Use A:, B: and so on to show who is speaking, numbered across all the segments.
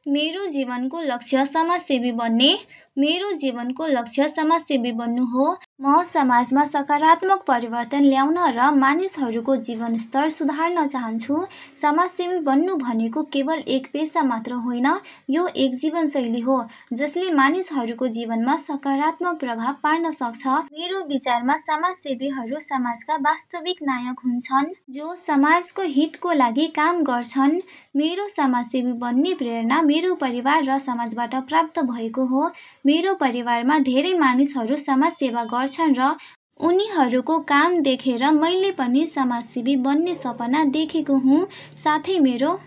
A: मेरो जीवनको लक्ष्य समाजसेवी बन्ने। मेरो जीवनको लक्ष्य समाजसेवी बन्नु हो। म समाजमा सकारात्मक परिवर्तन ल्याउन र मानिसहरूको जीवनस्तर सुधार्न चाहन्छु। समाजसेवी बन्नु भनेको केवल एक पेसा मात्र होइन, यो एक जीवनशैली हो जसले मानिसहरूको जीवनमा सकारात्मक प्रभाव पार्न सक्छ। मेरो विचारमा समाजसेवीहरू समाजका वास्तविक नायक हुन्छन्, जो समाजको हितको लागि काम गर्छन्। मेरो समाजसेवी बन्ने प्रेरणा मेरो परिवार र समाजबाट प्राप्त भएको हो। मेरो परिवारमा धेरै मानिसहरू समाजसेवा गर्छन् र उनीहरूको काम देखेर मैले पनि समाजसेवी बन्ने सपना देखेको हुँ। साथै मेरो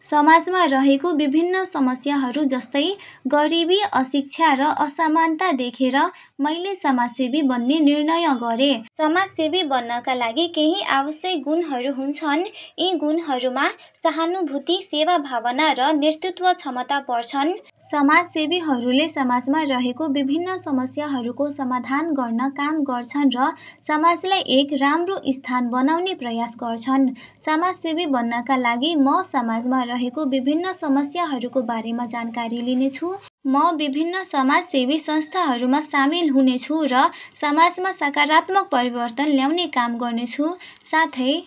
A: समाजमा रहेको विभिन्न समस्याहरू जस्तै गरिबी, अशिक्षा र असमानता देखेर मैले समाजसेवी बन्ने निर्णय गरेँ। समाजसेवी बन्नका लागि केही आवश्यक गुणहरू हुन्छन्। यी गुणहरूमा सहानुभूति, सेवा भावना र नेतृत्व क्षमता पर्छन्। समाजसेवीहरूले समाजमा रहेको विभिन्न समस्याहरूको समाधान गर्न काम गर्छन् र समाजलाई एक राम्रो स्थान बनाउने प्रयास गर्छन्। समाजसेवी बन्नका लागि म समाजमा रहेको विभिन्न समस्याहरूको बारेमा जानकारी लिनेछु। म विभिन्न समाजसेवी संस्थाहरूमा सामेल हुनेछु र समाजमा सकारात्मक परिवर्तन ल्याउने काम गर्नेछु। साथै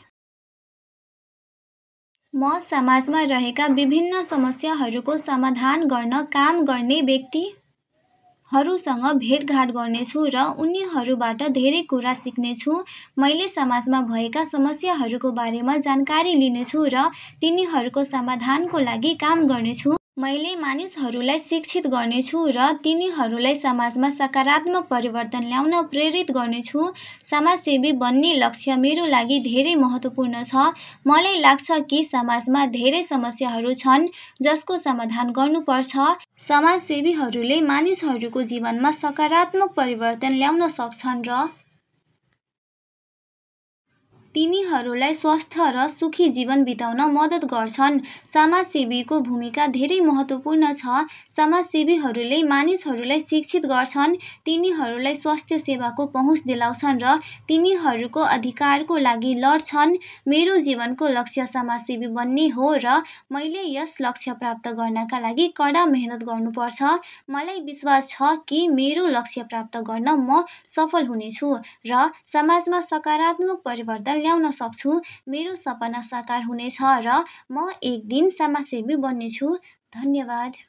A: म समाजमा रहेका विभिन्न समस्याहरूको समाधान गर्न काम गर्ने व्यक्तिहरूसँग भेटघाट गर्नेछु र उनीहरूबाट धेरै कुरा सिक्नेछु। मैले समाजमा भएका समस्याहरूको बारेमा जानकारी लिनेछु र तिनीहरूको समाधानको लागि काम गर्नेछु। मैले मानिसहरूलाई शिक्षित गर्नेछु र तिनीहरूलाई समाजमा सकारात्मक परिवर्तन ल्याउन प्रेरित गर्नेछु। समाजसेवी बन्ने लक्ष्य मेरो लागि धेरै महत्त्वपूर्ण छ। मलाई लाग्छ कि समाजमा धेरै समस्याहरू छन् जसको समाधान गर्नुपर्छ। समाजसेवीहरूले मानिसहरूको जीवनमा सकारात्मक परिवर्तन ल्याउन सक्छन् र तिनीहरूलाई स्वस्थ र सुखी जीवन बिताउन मद्दत गर्छन्। समाजसेवीको भूमिका धेरै महत्त्वपूर्ण छ। समाजसेवीहरूले मानिसहरूलाई शिक्षित गर्छन्, तिनीहरूलाई स्वास्थ्य सेवाको पहुँच दिलाउँछन् र तिनीहरूको अधिकारको लागि लड्छन्। मेरो जीवनको लक्ष्य समाजसेवी बन्ने हो र मैले यस लक्ष्य प्राप्त गर्नका लागि कडा मेहनत गर्नुपर्छ। मलाई विश्वास छ कि मेरो लक्ष्य प्राप्त गर्न म सफल हुनेछु र समाजमा सकारात्मक परिवर्तन ल्याउन सक्छु। मेरो सपना साकार हुनेछ र म एक दिन समाजसेवी बन्नेछु। धन्यवाद।